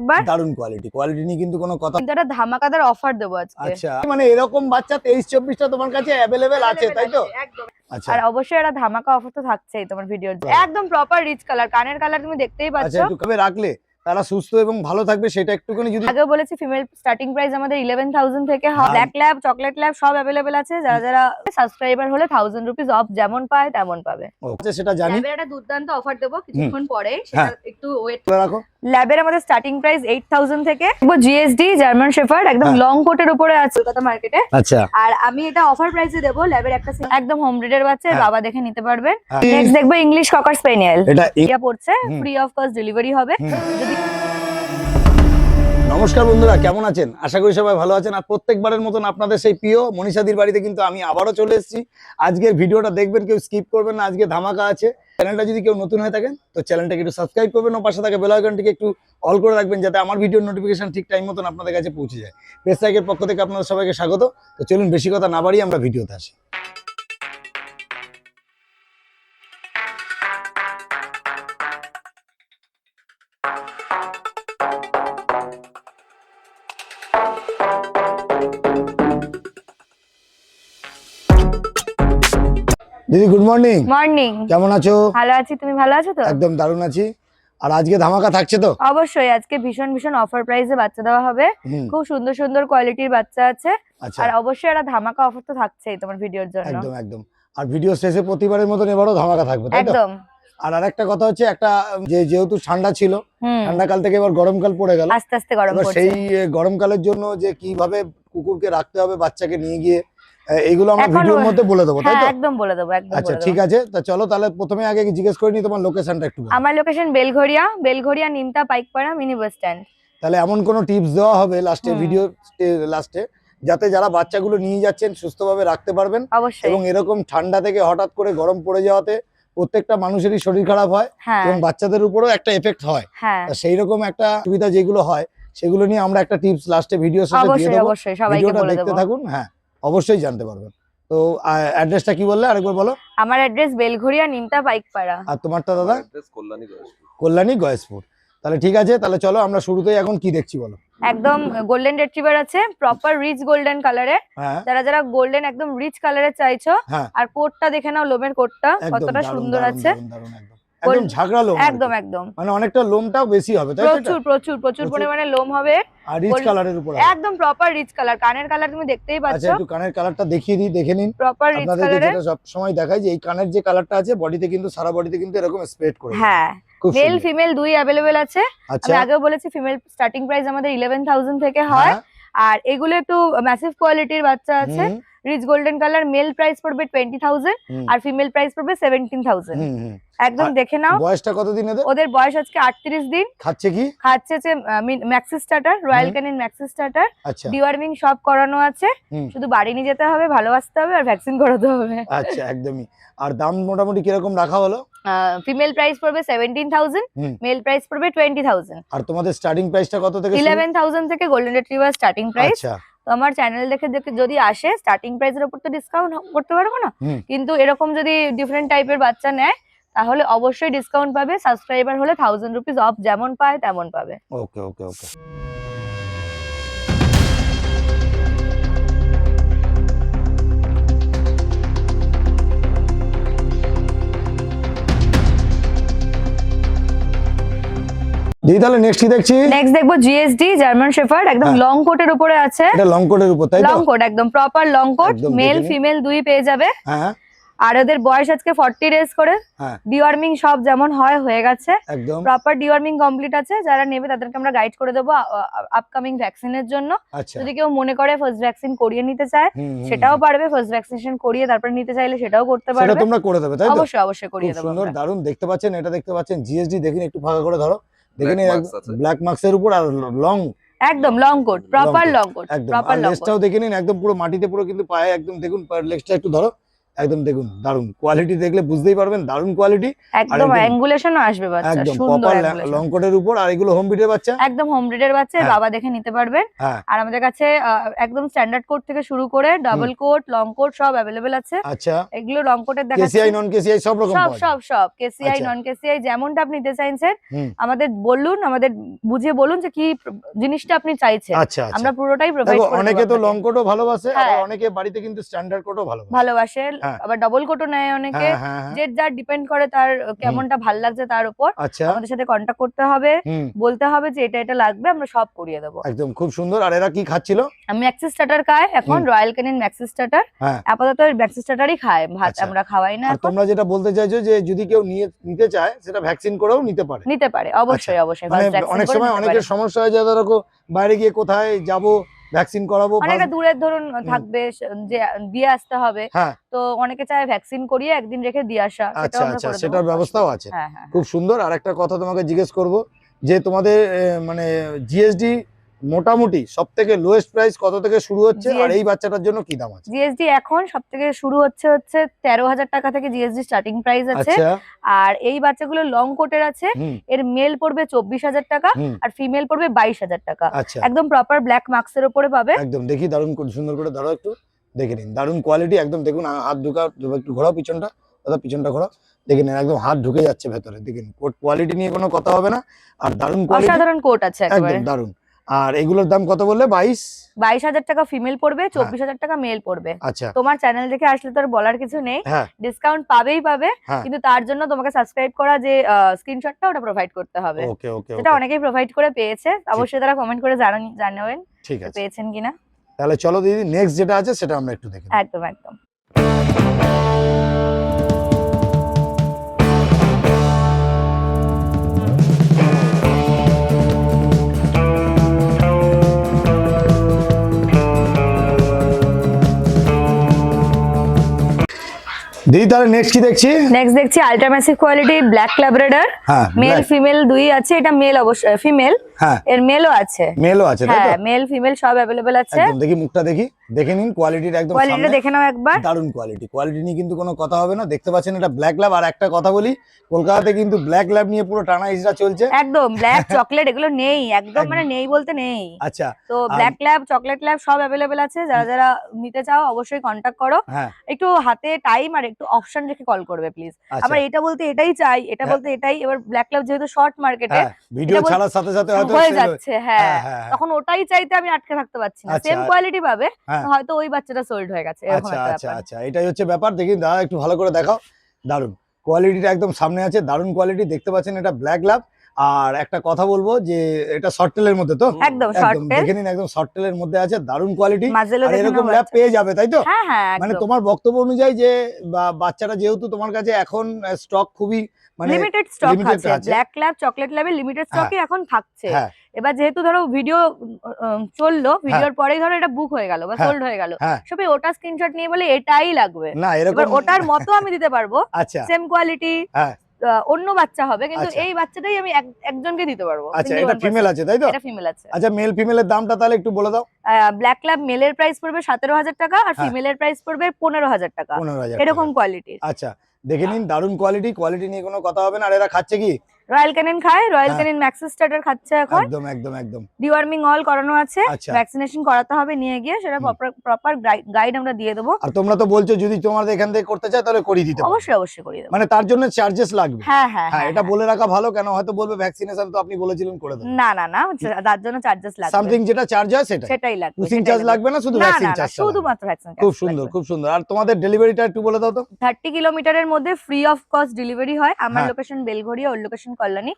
একবার। দারুন কোয়ালিটি নিয়ে কিন্তু কোনো কথা। কিন্তু একটা ধামাকাদার অফার দেবো আজকে। আচ্ছা, মানে এরকম বাচ্চা 23-24 টা তোমার কাছে অ্যাভেলেবেল আছে, তাই তো? একদম। আচ্ছা, আর অবশ্যই একটা ধামাকা অফার তো থাকছেই তোমার ভিডিওর জন্য। একদম প্রপার রিচ কালার, কানের কালার তুমি দেখতেই আচ্ছা, পাচ্ছ। একটু কবে রাখলে তারা সুস্থ এবং ভালো থাকবে সেটা একটুখানি যদি। আগেও বলেছি ফিমেল স্টার্টিং প্রাইস আমাদের 11,000 থেকে হয়। ব্ল্যাক ল্যাব, চকলেট ল্যাব সব अवेलेबल আছে। যারা সাবস্ক্রাইবার হলে 1000 রুপিস অফ যেমন পায় তেমন পাবে। আচ্ছা, সেটা জানি। ল্যাবের একটা দুর্দান্ত অফার দেবো কিছুক্ষণ পরে, সেটা একটু ওয়েট রাখো। ল্যাবের আমাদের স্টার্টিং প্রাইস 8000 থেকে। জিএসডি জার্মান শেফার্ড একদম লং কোটের উপরে আছে কলকাতা মার্কেটে। আচ্ছা, আর আমি এটা অফার প্রাইসে দেবো। ল্যাবের একটা একদম হোম ব্রিডের বাচ্চা, বাবা দেখে নিতে পারবেন। নেক্সট দেখবো ইংলিশ ককার স্পেনিয়েল। এটা পড়ছে ফ্রি অফ কস্ট ডেলিভারি হবে। যদি নমস্কার বন্ধুরা, কেমন আছেন? আশা করি সবাই ভালো আছেন। আর প্রত্যেকবারের মতন আপনাদের সেই প্রিয় মনীষাদির বাড়িতে কিন্তু আমি আবারও চলে এসেছি। আজকের ভিডিওটা দেখবেন, কেউ স্কিপ করবেন না। আজকে ধামাকা আছে। চ্যানেলটা যদি কেউ নতুন হয়ে থাকেন তো চ্যানেলটাকে একটু সাবস্ক্রাইব করবেন ও পাশে থাকা বেল আইকনটিকে একটু অল করে রাখবেন, যাতে আমার ভিডিওর নোটিফিকেশন ঠিক টাইম মতন আপনাদের কাছে পৌঁছে যায়। পেজ সাইকের পক্ষ থেকে আপনাদের সবাইকে স্বাগত। তো চলুন বেশি কথা না বাড়িয়ে আমরা ভিডিওতে আসি। দিদি গুড মর্নিং। মর্নিং। কেমন আছো? ভালো আছি, তুমি ভালো আছো তো? একদম দারুণ আছি। আর আজকে ধামাকা থাকছে তো? অবশ্যই আজকে ভীষণ ভীষণ অফার প্রাইসে বাচ্চা দেওয়া হবে। খুব সুন্দর সুন্দর কোয়ালিটির বাচ্চা আছে। আর অবশ্যই একটা ধামাকা অফার তো থাকছেই তোমার ভিডিওর জন্য। একদম একদম। আর ভিডিও শেষে প্রতিবারের মতন এবারও ধামাকা থাকবে, তাই তো? একদম। আর আরেকটা কথা হচ্ছে, একটা যেহেতু ঠান্ডা ছিল, ঠান্ডাকাল থেকে এবার গরমকাল পড়ে গেল। আস্তে আস্তে গরম পড়ছে। সেই গরমকালের জন্য যে কিভাবে কুকুরকে রাখতে হবে বাচ্চাকে নিয়ে গিয়ে, এইগুলো আমরা ভিডিওর মধ্যে বলে দেবো, তাই তো? একদম বলে দেবো, একদম। আচ্ছা ঠিক আছে, তা চলো তাহলে প্রথমে আগে জিজ্ঞেস করে নি তোমার লোকেশনটা একটু। আমার location Belgharia Nimta Paikpara mini bus stand. তাহলে এমন কোন টিপস দেওয়া হবে লাস্টে, ভিডিও লাস্টে, যাতে যারা বাচ্চাগুলো নিয়ে যাচ্ছেন সুস্থভাবে রাখতে পারবেন। এবং এরকম ঠান্ডা থেকে হঠাৎ করে গরম পড়ে যাওয়াতে প্রত্যেকটা মানুষেরই শরীর খারাপ হয় এবং বাচ্চাদের উপরেও একটা এফেক্ট হয়। সেই রকম একটা সুবিধা যেগুলো হয় সেগুলো নিয়ে আমরা একটা টিপস লাস্টে ভিডিওর সাথে দিয়ে দেবো। ভিডিওটা দেখতে থাকুন। হ্যাঁ, অবশ্যই জানতে পারবেন। তো অ্যাড্রেসটা কি বললে আরেকবার বলো। আমার অ্যাড্রেস বেলঘড়িয়া নিমতা পাইকপাড়া। আর তোমারটা দাদা? অ্যাড্রেস কল্যাণী গয়েশপুর। তাহলে ঠিক আছে, তাহলে চলো আমরা শুরুতেই এখন কি দেখছি বলো। একদম গোল্ডেন রিট্রিভার আছে, প্রপার রিচ গোল্ডেন কালারে। যারা গোল্ডেন একদম রিচ কালারে চাইছো। আর কোটটা দেখে নাও, লোমের কোটটা কতটা সুন্দর আছে। একদম ঝাগড়া লোম। একদম একদম, মানে অনেকটা লোমটাও বেশি হবে, তাই তো? প্রচুর প্রচুর প্রচুর পরিমাণে লোম হবে। আর রিচ কালারের উপর একদম প্রপার রিচ কালার। কানের কালার তুমি দেখতেই পাচ্ছ। আচ্ছা, একটু কানের কালারটা দেখিয়ে দিই, দেখে নিন। প্রপার রিচ কালারে। যেটা সব সময় দেখায় যে এই কানের যে কালারটা আছে বডিতে কিন্তু সারা বডিতে কিন্তু এরকম স্প্রেড করে। হ্যাঁ, মেল ফিমেল দুই अवेलेबल আছে। আমি আগেও বলেছি ফিমেল স্টার্টিং প্রাইস আমাদের 11,000 থেকে হয়। আর এগুলো একটু ম্যাসিভ কোয়ালিটির বাচ্চা আছে। Rich golden colour. Male price পড়বে 20,000 আর ফিমেল প্রাইস পড়বে 17,000। একদম দেখে নাও। বয়সটা কতদিন এদের? ওদের বয়স আজকে 38 দিন। খাচ্ছে কি? খাচ্ছে maxi starter, royal Canin maxi starter. Deworming সব করানো আছে, শুধু বাড়ি নিয়ে যেতে হবে, ভালোবাসতে হবে আর ভ্যাকসিন করাতে হবে। আচ্ছা, একদমই। আর দাম মোটামুটি কিরকম রাখা হলো? ফিমেল প্রাইস পড়বে 17,000, মেল প্রাইস পড়বে 20,000। আর তোমাদের স্টার্টিং প্রাইসটা কত থেকে? 11,000 থেকে গোল্ডেন রিট্রিভার স্টার্টিং প্রাইস। তো আমার চ্যানেল দেখে যদি আসে, স্টার্টিং প্রাইসের উপর তো ডিসকাউন্ট করতে পারবো না, কিন্তু এরকম যদি ডিফারেন্ট টাইপের বাচ্চা নেয় তাহলে অবশ্যই ডিসকাউন্ট পাবে। সাবস্ক্রাইবার হলে 1000 রুপিস অফ যেমন পায় তেমন পাবে। ওকে ওকে ওকে। দিদি তাহলে নেক্সট কি দেখছি? নেক্সট দেখবো জিএসডি জার্মান শেফার্ড একদম লং কোটের উপরে আছে। এটা লং কোটের উপর, তাই তো? লং কোট একদম proper long coat, male female দুই পেয়ে যাবে। হ্যাঁ। আর ওদের বয়স আজকে 40 ডেজ করে। ডিওয়ার্মিং সব যেমন হয়ে গেছে, একদম প্রপার ডিওয়ার্মিং কমপ্লিট আছে। যারা নেবে তাদেরকে আমরা গাইড করে দেবো আপকামিং ভ্যাকসিনের জন্য। যদি কেউ মনে করে ফার্স্ট ভ্যাকসিন করিয়ে নিতে চায় সেটাও পারবে, ফার্স্ট ভ্যাকসিনেশন করিয়ে তারপর নিতে চাইলে সেটাও করতে পারবে। সেটা তোমরা করে দেবে, তাই তো? অবশ্যই অবশ্যই করিয়ে দেব। সুন্দর দারুণ দেখতে পাচ্ছেন, এটা দেখতে পাচ্ছেন জিএসডি। দেখুন একটু ফাঁকা করে ধরো, দেখেন ব্ল্যাক মার্কসের উপর আর লং, একদম long coat, proper long coat, proper long. লেজটাও দেখে নিন, একদম পুরো মাটিতে পুরো কিন্তু পায়ে একদম দেখুন লেজটা একটু ধরো, একদম দেখুন দারুন কোয়ালিটি, দেখলে বুঝতেই পারবেন দারুন কোয়ালিটি, একদম অ্যাঙ্গুলেশনও আসবে বাচ্চা, একদম সুন্দর প্রপার লং কোটের উপর। আর এগুলো হোম ব্রিডের বাচ্চা, একদম হোম ব্রিডের বাচ্চা, বাবা দেখে নিতে পারবেন। আর আমাদের কাছে একদম স্ট্যান্ডার্ড কোট থেকে শুরু করে ডাবল কোট, লং কোট সব अवेलेबल আছে। আচ্ছা, এগুলো লং কোটের দেখাচ্ছি, কেসিআই নন কেসিআই সব রকম পাওয়া যায়। সব কেসিআই নন কেসিআই যেমনটা আপনি নিতে চাইছেন আমাদের বলুন, আমাদের বুঝিয়ে বলুন যে কি জিনিসটা আপনি চাইছেন, আচ্ছা আমরা পুরোটাই প্রোভাইড করি। অনেকে তো লং কোটও ভালোবাসে, আবার অনেকে বাড়িতে কিন্তু স্ট্যান্ডার্ড কোটও ভালোবাসে, আবার ডাবল কোটও নেয় অনেকে, যে যার ডিপেন্ড করে তার কেমনটা ভালো লাগছে তার উপর। আমাদের সাথে কন্টাক্ট করতে হবে, বলতে হবে যে এটা এটা লাগবে, আমরা সব করিয়ে দেবো। একদম খুব সুন্দর। আর এরা কি খাচ্ছিল? আমি ম্যাক্সি স্টার্টার খায় এখন, রয়্যাল ক্যানিন ম্যাক্সি স্টার্টার, আপাতত ম্যাক্সি স্টার্টারই খায়, ভাত আমরা খাওয়াই না। আর তোমরা যেটা বলতে চাইছো যে যদি কেউ নিতে চায় সেটা ভ্যাকসিন করেও নিতে পারে, অবশ্যই অবশ্যই। অনেক সময় অনেকের সমস্যা হয় যে ধরো বাইরে গিয়ে কোথায় যাবো ভ্যাকসিন করাবো, অনেকটা দূরের ধরুন থাকবে যে দিয়ে আসতে হবে, তো অনেকে চায় ভ্যাকসিন করিয়ে একদিন রেখে দিয়ে আসা, সেটার ব্যবস্থাও আছে। খুব সুন্দর। আর একটা কথা তোমাকে জিজ্ঞেস করব যে তোমাদের মানে জিএসডি মোটামুটি সবথেকে লোয়েস্ট প্রাইস কত থেকে শুরু হচ্ছে, আর এই বাচ্চাটার জন্য কি দাম আছে? জিএসডি এখন সবথেকে শুরু হচ্ছে 13,000 টাকা থেকে জিএসডি স্টার্টিং প্রাইস আছে। আর এই বাচ্চাগুলো লং কোটের আছে, এর মেল পড়বে 24,000 টাকা আর ফিমেল পড়বে 22,000 টাকা। একদম প্রপার ব্ল্যাক মার্কসের উপরে পাবে। একদম দেখি দারুন সুন্দর করে ধরো, একটু দেখে নিন, দারুন কোয়ালিটি একদম। দেখুন হাত ঢুকা, একটু ঘোরাও পিছনটা, দাদা পিছনটা ঘোরাও, দেখে নিন একদম হাত ঢুকে যাচ্ছে ভেতরে। দেখেন কোট কোয়ালিটি নিয়ে কোনো কথা হবে না, আর দারুন কোয়ালিটি, অসাধারণ কোট আছে একেবারে, একদম দারুন। আর এগুলোর দাম কত বললে? 22,000 টাকা ফিমেল পড়বে, 24,000 টাকা মেল পড়বে। আচ্ছা, তোমার চ্যানেল দেখে আসলে তো আর বলার কিছু নেই, ডিসকাউন্ট পাবে, কিন্তু তার জন্য তোমাকে সাবস্ক্রাইব করা যে স্ক্রিনশটটা ওটা প্রোভাইড করতে হবে। সেটা অনেকেই প্রোভাইড করে পেয়েছে, অবশ্যই তারা কমেন্ট করে জানাবেন ঠিক আছে পেয়েছেন কিনা। তাহলে চলো দিদি নেক্সট যেটা আছে সেটা আমরা একটু দেখি। একদম একদম। দিদি তাহলে নেক্সট কি দেখছি? নেক্সট দেখছি ultramassive quality black Labrador, male female দুই আছে, এটা মেল অবশ্যই, ফিমেল এর মেলও আছে, হ্যাঁ মেল ফিমেল সব अवेलेबल আছে। একদম দেখি মুখটা দেখে নিন কোয়ালিটিটা, একদম কোয়ালিটিটা দেখে নাও একবার, দারুন কোয়ালিটি নিয়ে কিন্তু কোনো কথা হবে না। দেখতে পাচ্ছেন এটা ব্ল্যাক ল্যাব। আর একটা কথা বলি, কলকাতাতে কিন্তু ব্ল্যাক ল্যাব নিয়ে পুরো টানা ইজরা চলছে, একদম ব্ল্যাক চকলেট এগুলো নেই, একদম মানে নেই বলতে নেই। আচ্ছা, তো ব্ল্যাক ল্যাব চকলেট ল্যাব সব अवेलेबल আছে, যারা নিতে চাও অবশ্যই কন্টাক্ট করো। একটু হাতে টাইম আর একটু অপশন রেখে কল করবে প্লিজ। আবার এটা বলতে এটাই চাই, এটা বলতে এটাই, এবার ব্ল্যাক ল্যাব যেহেতু শর্ট মার্কেটে ভিডিও ছাড়ার সাথে সাথে হয়তো হয়ে যাচ্ছে, তখন ওটাই চাইতে আমি আটকে থাকতে পারছি না, সেম কোয়ালিটি পাবে, হয়তো ওই বাচ্চাটা সোল্ড হয়ে গেছে, এরকম একটা ব্যাপার। আচ্ছা, এটাই হচ্ছে ব্যাপার। দেখি দাদা একটু ভালো করে দেখাও, দারুন কোয়ালিটিটা একদম সামনে আছে, দারুন কোয়ালিটি। দেখতে পাচ্ছেন এটা ব্ল্যাক ল্যাব। আর একটা কথা বলবো যে এটা শর্ট টেলের মধ্যে, তো একদম শর্ট টেল, দেখে নিন একদম শর্ট টেলের মধ্যে আছে, দারুন কোয়ালিটি। আর এরকম ল্যাব পেয়ে যাবে, তাই তো? হ্যাঁ, মানে তোমার বক্তব্য অনুযায়ী যে বাচ্চাটা যেহেতু তোমার কাছে এখন স্টক খুবই মানে লিমিটেড স্টক আছে, ব্ল্যাক ল্যাব চকলেট ল্যাবে লিমিটেড স্টকই এখন থাকছে। এবার যেহেতু ধরো ভিডিও চললো, ভিডিওর পরেই ধরো এটা বুক হয়ে গেল বা সোল্ড হয়ে গেল, সবাই ওটা স্ক্রিনশট নিয়ে বলে এটাই লাগবে না, এবার ওটার মতো আমি দিতে পারবো, সেম কোয়ালিটি অন্য বাচ্চা হবে, কিন্তু এই বাচ্চাটাই আমি একজনকে দিতে পারবো। আচ্ছা, এটা ফিমেল আছে তাই তো? এটা ফিমেল আছে। আচ্ছা, মেল ফিমেলের দামটা তাহলে একটু বলে দাও। ব্ল্যাক ল্যাব মেলের প্রাইস পড়বে 17,000 টাকা আর ফিমেলের প্রাইস পড়বে 15,000 টাকা, এরকম কোয়ালিটি। আচ্ছা, দেখে নিন দারুন কোয়ালিটি নিয়ে কোনো কথা হবে না। আর এরা খাচ্ছে কি? রয়্যাল ক্যানিন খায়, রয়্যাল ক্যানিন ম্যাক্সি স্টার্টার খাচ্ছে এখন, একদম ডিওয়ার্মিং অল করানো আছে, ভ্যাকসিনেশন করাতে হবে নিয়ে গিয়ে, সেটা প্রপার গাইড আমরা দিয়ে দেবো। আর তোমরা তো বলছো যদি তোমাদের এখান থেকে করতে চায় তাহলে করিয়ে দিতে, অবশ্যই করিয়ে দেবো, মানে তার জন্য চার্জেস লাগবে। হ্যাঁ, এটা বলে রাখা ভালো, কেন হয়তো বলবে ভ্যাকসিনেশন তো আপনি বলেছিলেন করে দেব। না, তার জন্য চার্জেস লাগবে, সামথিং যেটা চার্জ হয় সেটাই লাগবে, পুশিং চার্জ লাগবে না, শুধু ভ্যাকসিন চার্জ, শুধুমাত্র ভ্যাকসিন। খুব সুন্দর। আর তোমাদের ডেলিভারিটা একটু বলে দাও তো। 30 কিলোমিটারের মধ্যে ফ্রি অফ কস্ট ডেলিভারি হয়। আমার লোকেশন বেলঘড়িয়া, ওর লোকেশন কল্যাণী।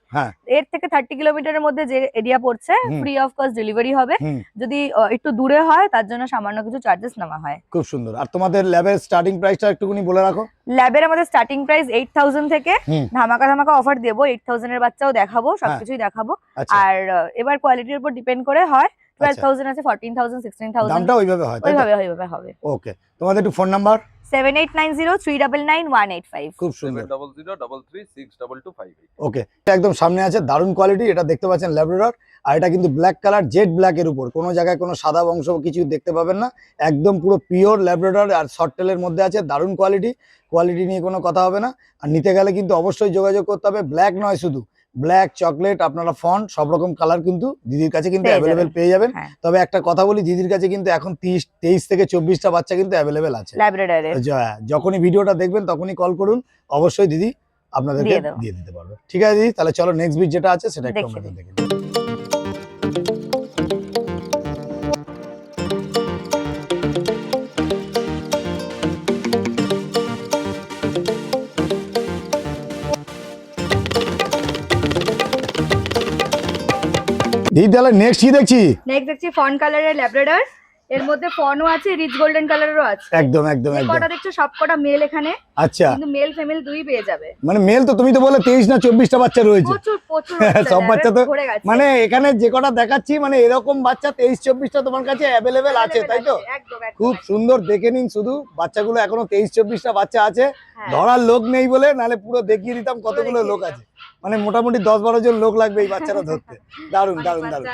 এর থেকে 30 কিলোমিটারের মধ্যে যে এরিয়া পড়ছে ফ্রি অফ কস্ট ডেলিভারি হবে। যদি একটু দূরে হয় তার জন্য সামান্য কিছু চার্জেস নেওয়া হয়। খুব সুন্দর। আর তোমাদের ল্যাবের স্টার্টিং প্রাইসটা একটুখানি বলে রাখো। ল্যাবের আমাদের স্টার্টিং প্রাইস 8,000 থেকে, ধামাকা অফার দেবো, 8,000 এর বাচ্চাও দেখাবো, সবকিছুই দেখাবো। আর এবার কোয়ালিটির উপর ডিপেন্ড করে হয়, 12,000 আছে, 14,000, 16,000, দামটা ওইভাবে হয়, ওইভাবে হবে। ওকে, তোমাদের একটু ফোন নাম্বার। 7890399185। খুব সুন্দর। 7003362258। ওকে, একদম সামনে আছে, দারুণ কোয়ালিটি। এটা দেখতে পাচ্ছেন ল্যাব্রাডর, আর এটা কিন্তু ব্ল্যাক কালার, জেড ব্ল্যাক এর উপর, কোনো জায়গায় কোনো সাদা অংশ কিছু দেখতে পাবেন না, একদম পুরো পিওর ল্যাব্রাডর আর শর্ট টেলের মধ্যে আছে। দারুণ কোয়ালিটি, কোয়ালিটি নিয়ে কোনো কথা হবে না। আর নিতে গেলে কিন্তু অবশ্যই যোগাযোগ করতে হবে। ব্ল্যাক নয় শুধু, ব্ল্যাক, চকলেট, আপনারা ফন্ট সব রকম কালার কিন্তু দিদির কাছে কিন্তু অ্যাভেলেবেল পেয়ে যাবেন। তবে একটা কথা বলি, দিদির কাছে কিন্তু এখন 23 থেকে 24টা বাচ্চা কিন্তু অ্যাভেলেবেল আছে ল্যাব্রাডরের। যখনই ভিডিওটা দেখবেন তখনই কল করুন, অবশ্যই দিদি আপনাদেরকে দিয়ে দিতে পারবে। ঠিক আছে দিদি, তাহলে চলো নেক্সট বিট যেটা আছে সেটা একটু আমরা দেখে নিই। দিদি তাহলে নেক্সট কি দেখছি? নেক্সট দেখছি ফন কালারের ল্যাব্রাডর। এর মধ্যে ফনও আছে, রিচ গোল্ডেন কালারেরও আছে। একদম একদম একদম। কটা দেখছো সবকটা মেল এখানে। আচ্ছা, কিন্তু মেল ফিমেল দুই পেয়ে যাবে। মানে মেল তো তুমি তো বলে 23 না 24টা বাচ্চা রয়েছে। প্রচুর প্রচুর সব বাচ্চা তো মানে এখানে যে কটা দেখাচ্ছি, মানে এরকম বাচ্চা 23-24টা তোমার কাছে অ্যাভেলেবেল আছে, তাই তো? খুব সুন্দর, দেখে নিন শুধু বাচ্চাগুলো, এখনো 23-24টা বাচ্চা আছে। ধরার লোক নেই বলে, নালে পুরো দেখিয়ে দিতাম কতগুলো লোক আছে। মানে মোটামুটি 10-12 জন লোক লাগবে এই বাচ্চাটা ধরতে। দারুন দারুন দারুন।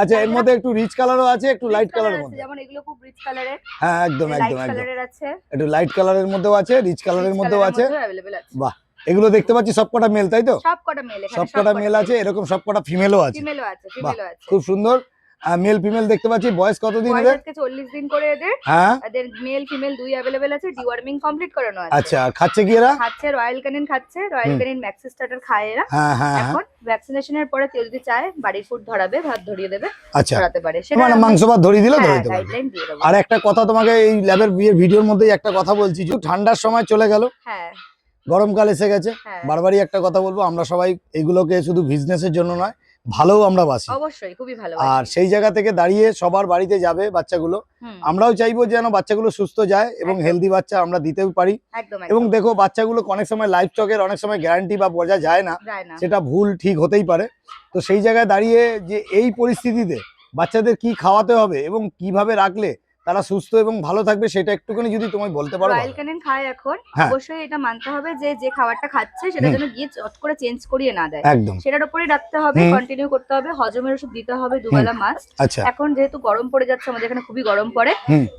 আচ্ছা, এর মধ্যে একটু রিচ কালারও আছে, একটু লাইট কালারের মধ্যে। যেমন এগুলো খুব রিচ কালারের। হ্যাঁ একদম একদম একদম। আছে, একটু লাইট কালারের মধ্যেও আছে, রিচ কালারের মধ্যেও আছে। বাহ, এগুলো দেখতে পাচ্ছি সবকটা মেল, তাই তো? সবকটা মেল, এখানে সবকটা মেল আছে, এরকম সবকটা ফিমেলও আছে। ফিমেলও আছে, ফিমেলও আছে। খুব সুন্দর। মেল ফিমেল দেখতে পাচ্ছি। বয়স কতদিন এদের? আজকে 40 দিন করে এদের। হ্যাঁ, এদের মেল ফিমেল দুই अवेलेबल আছে, ডিওয়ার্মিং কমপ্লিট করানো আছে। আচ্ছা, আর খাচ্ছে কি এরা? খাচ্ছে রয়্যাল ক্যানিন, খাচ্ছে রয়্যাল ক্যানিন ম্যাক্স স্টার্টার খায় এরা। হ্যাঁ হ্যাঁ। এখন ভ্যাকসিনেশনের পরে কেউ যদি চায় বাড়ির ফুড ধরাবে, ভাত ধরিয়ে দেবে, আচ্ছা, ধরাতে পারে। সেটা মানে মাংস ভাত ধরিয়ে দিলে ধরাতে পারবে। গাইডলাইন দিয়ে দেব। আর একটা কথা তোমাকে এই ল্যাবের বিয়ের ভিডিওর মধ্যেই একটা কথা বলছি, যে ঠান্ডার সময় চলে গেল, হ্যাঁ গরমকাল এসে গেছে। বারবারই একটা কথা বলবো, আমরা সবাই এগুলোকে শুধু বিজনেসের জন্য নয়, ভালোও আমরা বাসি। অবশ্যই খুবই ভালো। আর সেই জায়গা থেকে দাঁড়িয়ে সবার বাড়িতে যাবে বাচ্চাগুলো, আমরাও চাইবো যেন বাচ্চাগুলো সুস্থ যায় এবং হেলদি বাচ্চা আমরা দিতেও পারি। এবং দেখো, বাচ্চাগুলো অনেক সময় লাইফ স্টকের অনেক সময় গ্যারান্টি বা বোঝা যায় না, সেটা ভুল ঠিক হতেই পারে। তো সেই জায়গায় দাঁড়িয়ে যে এই পরিস্থিতিতে বাচ্চাদের কি খাওয়াতে হবে এবং কিভাবে রাখলে তারা সুস্থ এবং ভালো থাকবে, সেটা একটুখানি যদি তুমি বলতে পারো। রয়্যাল ক্যানিন খায় এখন, অবশ্যই এটা মানতে হবে যে যে খাবারটা খাচ্ছে সেটা যেন গিয়ে চট করে চেঞ্জ করিয়ে না দেয়। একদম সেটার উপরেই রাখতে হবে, কন্টিনিউ করতে হবে। হজমের ওষুধ দিতে হবে দুবেলা মাস্ট। আচ্ছা, এখন যেহেতু গরম পড়ে যাচ্ছে, আমাদের এখানে খুবই গরম পড়ে,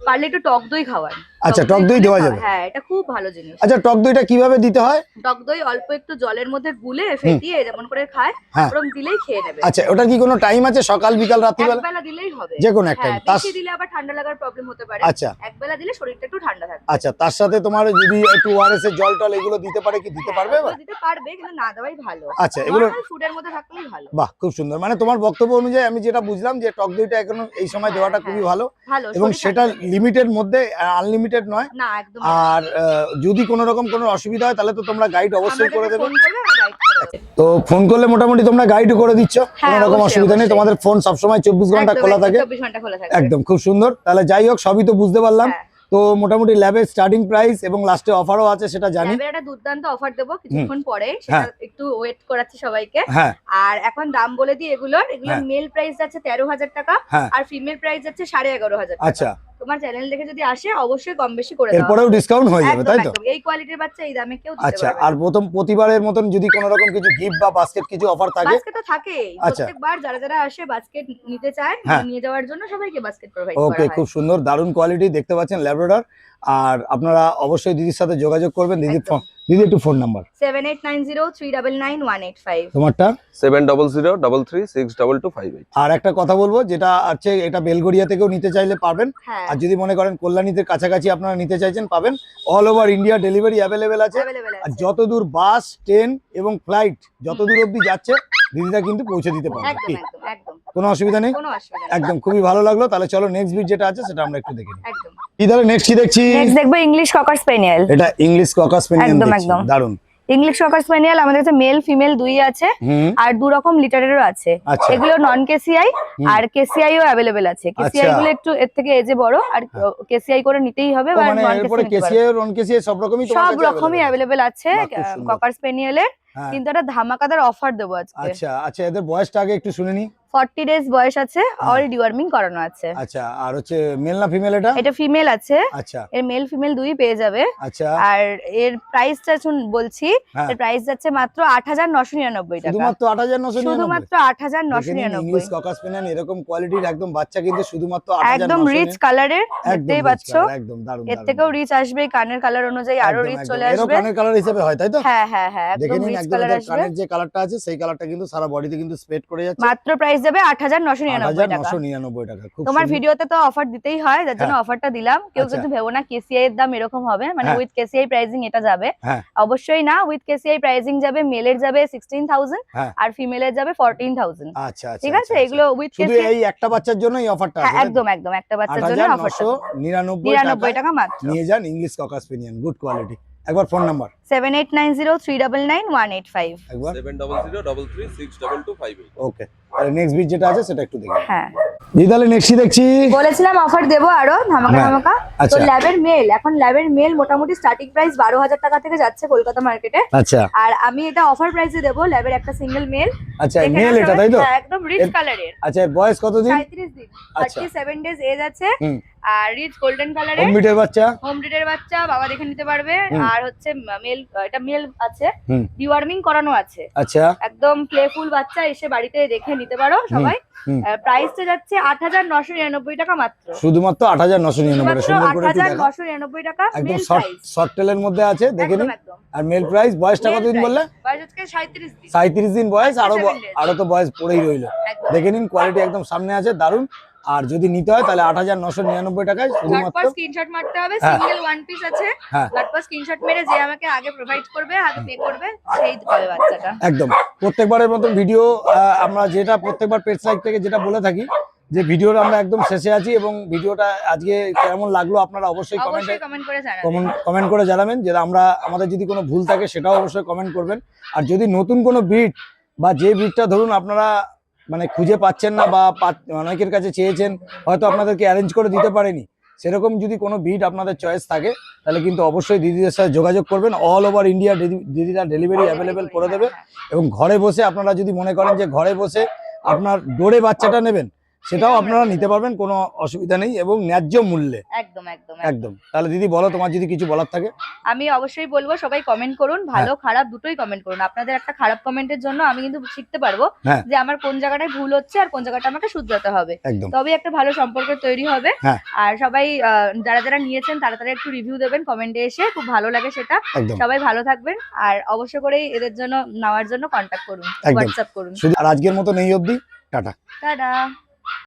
পারলে একটু টক দই খাওয়ান। আচ্ছা, টক দই দেওয়া যাবে? হ্যাঁ, এটা খুব ভালো জিনিস। আচ্ছা, টক দইটা কিভাবে দিতে হয়? টক দই অল্প একটু জলের মধ্যে গুলে ফেটিয়ে যেমন করে খায়, ওরকম দিলেই খেয়ে নেবে। আচ্ছা, ওটা কি কোনো টাইম আছে? সকাল বিকাল রাত্রিবেলা? একবেলা দিলেই হবে, যে কোনো একটা। বেশি দিলে আবার ঠান্ডা লাগার প্রবলেম হতে পারে। আচ্ছা, একবেলা দিলে শরীরটা একটু ঠান্ডা থাকবে। আচ্ছা, তার সাথে তোমার যদি একটু ওআরএস এর জল টল এগুলো দিতে পারে, কি দিতে পারবে? দিতে পারবে, কিন্তু না দেওয়াই ভালো। আচ্ছা, এগুলো ফুডের মধ্যে থাকলেই ভালো। বাহ, খুব সুন্দর। মানে তোমার বক্তব্য অনুযায়ী আমি যেটা বুঝলাম যে টক দইটা এখন এই সময় দেওয়াটা খুবই ভালো, এবং সেটা লিমিটেড মধ্যে, আনলিমিটেড নয়। না, একদম। আর যদি কোনো রকম কোনো অসুবিধা হয় তাহলে তো তোমরা গাইড অবশ্যই করে দেবে। তো ফোন করলে মোটামুটি তোমরা গাইড করে দিচ্ছ, কোনো রকম অসুবিধা নেই। তোমাদের ফোন সবসময় 24 ঘন্টা খোলা থাকে। একদম, খুব সুন্দর। তাহলে যাই হোক, সবই তো বুঝতে পারলাম। তো মোটামুটি ল্যাবের স্টার্টিং প্রাইস এবং লাস্টে অফারও আছে সেটা জানি। ল্যাবের একটা দুর্দান্ত অফার দেব কিছুক্ষণ পরে, সেটা একটু ওয়েট করাচ্ছি সবাইকে। আর এখন দাম বলে দিই, এগুলোর মেল প্রাইস যাচ্ছে 13,000 টাকা, আর ফিমেল প্রাইস যাচ্ছে 11,500 টাকা। আচ্ছা, তোমার চ্যানেল দেখে যদি আসে অবশ্যই কম বেশি করে দাও, এরপরেও ডিসকাউন্ট হয়ে যাবে, তাই তো? এই কোয়ালিটির বাচ্চা এই দামে কেউ দিতে পারবে না। আচ্ছা, আর প্রতিবারের মতন যদি কোনো রকম কিছু গিফট বা বাস্কেট কিছু অফার থাকে? বাস্কেট তো থাকেই, প্রত্যেকবার যারা যারা আসে বাস্কেট নিতে চায়, নিয়ে যাওয়ার জন্য সবাইকে বাস্কেট প্রোভাইড করা হয়। ওকে, খুব সুন্দর, দারুণ কোয়ালিটি দেখতে পাচ্ছেন ল্যাব্রাডর। আর আপনারা অবশ্যই দিদির সাথে যোগাযোগ করবেন। দিদি একটু ফোন নাম্বার। 7890399185। তোমারটা? 7003362258। আর একটা কথা বলবো, যেটা আছে, এটা বেলগড়িয়া থেকেও নিতে চাইলে পাবেন। আর যদি মনে করেন কল্যাণীতে কাছাকাছি আপনারা নিতে চাইছেন, পাবেন। All over India delivery available আছে। আর যতদূর বাস, ট্রেন এবং ফ্লাইট যতদূর অবধি যাচ্ছে, দিদিরা কিন্তু পৌঁছে দিতে পারবে। কোনো অসুবিধা নেই, একদম। খুবই ভালো লাগলো। তাহলে চলো নেক্সট ভিডিও যেটা আছে সেটা আমরা একটু দেখে নিই। কি তাহলে নেক্সট কি দেখছি? নেক্সট দেখবো ইংলিশ ককার স্পেনিয়েল। এটা ইংলিশ ককার স্পেনিয়েল, একদম একদম দারুণ। ইংলিশ ককার স্পেনিয়েল আমাদের কাছে মেল ফিমেল দুই আছে, আর দু রকম লিটারেরও আছে। এগুলো নন কেসিআই আর কেসিআইও अवेलेबल আছে। কেসিআই গুলো একটু এর থেকে এজে বড়, আর কেসিআই করে নিতেই হবে। মানে এরপরে কেসিআই আর নন কেসিআই সব রকমই তোমার কাছে সব রকমই अवेलेबल আছে ককার স্পেনিয়েলের। কিন্তু একটা ধামাকাদার অফার দেবো আজকে। আচ্ছা আচ্ছা, এদের বয়সটা আগে একটু শুনে নি। 40 ডেজ বয়স আছে, অল ডিওয়ার্মিং করানো আছে। আচ্ছা, আর হচ্ছে মেল না ফিমেল এটা? এটা ফিমেল আছে। আচ্ছা, এর মেল ফিমেল দুই পেয়ে যাবে। আচ্ছা, আর এর প্রাইসটা বলছি, এর প্রাইস যাচ্ছে মাত্র 8999 টাকা। শুধুমাত্র 8999? শুধুমাত্র 8999। ইংলিশ ককাস স্প্যানিয়েল এরকম কোয়ালিটির একদম বাচ্চা কিন্তু শুধুমাত্র 8999। একদম রিচ কালারের, দেখতেই পাচ্ছো। একদম দারুণ। এর থেকেও রিচ আসবে, কানের কালার অনুযায়ী আরো রিচ চলে আসবে। এর কানের কালার হিসেবে হয় তাই তো? হ্যাঁ হ্যাঁ হ্যাঁ, একদম রিচ কালার আসবে। কানের যে কালারটা আছে সেই কালারটা কিন্তু সারা বডিতে কিন্তু স্প্রেড করে যাচ্ছে। মাত্র প্রাইস যাবে 8999 টাকা। 8999 টাকা। খুব তোমার ভিডিওতে তো অফার দিতেই হয়, যার জন্য অফারটা দিলাম। কেউ কিন্তু ভেবো না কেসিআই এর দাম এরকম হবে, মানে উইথ কেসিআই প্রাইসিং এটা যাবে। অবশ্যই না, উইথ কেসিআই প্রাইসিং যাবে, মেলের যাবে 16000 আর ফিমেলের যাবে 14000। আচ্ছা আচ্ছা, ঠিক আছে, এগুলো উইথ শুধু এই একটা বাচ্চার জন্য এই অফারটা আছে? একদম একদম, একটা বাচ্চার জন্য অফারটা 8999 টাকা মাত্র। নিয়ে যান English caucus spaniel, good quality. একবার ফোন নাম্বার 7890399185। একবার 7003362258। ওকে, আর নেক্সট বিট যেটা আছে সেটা একটু দেখি। হ্যাঁ, তাহলে নেক্সটই দেখছি। বলেছিলাম অফার দেবো আরো ধামাকা ধামাকা। তো ল্যাবের মেল, এখন ল্যাবের মেল মোটামুটি স্টার্টিং প্রাইস 12000 টাকা থেকে যাচ্ছে কলকাতা মার্কেটে। আচ্ছা, আর আমি এটা অফার প্রাইসে দেবো, ল্যাবের একটা সিঙ্গেল মেল। আচ্ছা, মেল এটা তাই তো? একদম রিচ কালারের। আচ্ছা, বয়স কতদিন? 37 দিন, 37 ডেজ এজ আছে। আর রিচ গোল্ডেন কালারের, হোম ব্রিডের বাচ্চা। হোম ব্রিডের বাচ্চা, বাবা দেখে নিতে পারবে। আর হচ্ছে মেল, এটা মেল আছে, ডিওয়ার্মিং করানো আছে। আচ্ছা, একদম প্লেফুল বাচ্চা, এসে বাড়িতে দেখে নিতে পারো সবাই। প্রাইসটা যাচ্ছে 8999 টাকা মাত্র। শুধুমাত্র 8999 সুন্দর করে একটু দেখো। 8999 টাকা একদম মেল প্রাইস, শর্ট টেলের মধ্যে আছে, দেখে নিন। একদম। আর মেল প্রাইস, বয়সটা কতদিন বললে? বয়স আজকে 37 দিন। 37 দিন বয়স, আরো তো বয়স পড়েই রইলো। একদম। দেখে নিন, কোয়ালিটি একদম সামনে আছে, দারুন। আর যদি নিতে হয় তাহলে 8999 টাকায় শুধুমাত্র। স্ক্রিনশট মারতে হবে, সিঙ্গেল ওয়ান পিস আছে। তারপর স্ক্রিনশট মেরে যে আমাকে আগে প্রোভাইড করবে, আগে পে করবে, সেই পাবে বাচ্চাটা। একদম প্রত্যেকবারের মতো ভিডিও আমরা যেটা প্রত্যেকবার পেজ লাইক থেকে যেটা বলে থাকি, যে ভিডিওটা আমরা একদম শেষে আছি, এবং ভিডিওটা আজকে কেমন লাগলো আপনারা অবশ্যই কমেন্ট করে জানাবেন। যে আমরা, আমাদের যদি কোনো ভুল থাকে সেটাও অবশ্যই কমেন্ট করবেন। আর যদি নতুন কোনো ব্রিড বা যে ব্রিডটা ধরুন আপনারা মানে খুঁজে পাচ্ছেন না, বা অনেকের কাছে চেয়েছেন, হয়তো আপনাদেরকে অ্যারেঞ্জ করে দিতে পারেনি, সেরকম যদি কোনো ব্রিড আপনাদের চয়েস থাকে তাহলে কিন্তু অবশ্যই দিদিদের সাথে যোগাযোগ করবেন। অল ওভার ইন্ডিয়া দিদিরা ডেলিভারি অ্যাভেলেবেল করে দেবে। এবং ঘরে বসে আপনারা যদি মনে করেন যে ঘরে বসে আপনার ডোরে বাচ্চাটা নেবেন, সেটাও আপনারা নিতে পারবেন, কোনো অসুবিধা নেই, এবং ন্যায্য মূল্যে। একদম একদম একদম। তাহলে দিদি বলো, তোমার যদি কিছু বলার থাকে। আমি অবশ্যই বলবো, সবাই কমেন্ট করুন, ভালো খারাপ দুটোই কমেন্ট করুন। আপনাদের একটা খারাপ কমেন্টের জন্য আমি কিন্তু শিখতে পারবো যে আমার কোন জায়গাটায় ভুল হচ্ছে আর কোন জায়গাটা আমাকে শুধরাতে হবে। তবে একটা ভালো সম্পর্ক তৈরি হবে। আর সবাই যারা যারা নিয়েছেন তাড়াতাড়ি একটু রিভিউ দেবেন কমেন্টে এসে, খুব ভালো লাগে সেটা। সবাই ভালো থাকবেন, আর অবশ্য করেই এদের জন্য নেওয়ার জন্য কন্ট্যাক্ট করুন, হোয়াটসঅ্যাপ করুন। আর আজকের মতো নেই অবধি, টাটা। টাটা।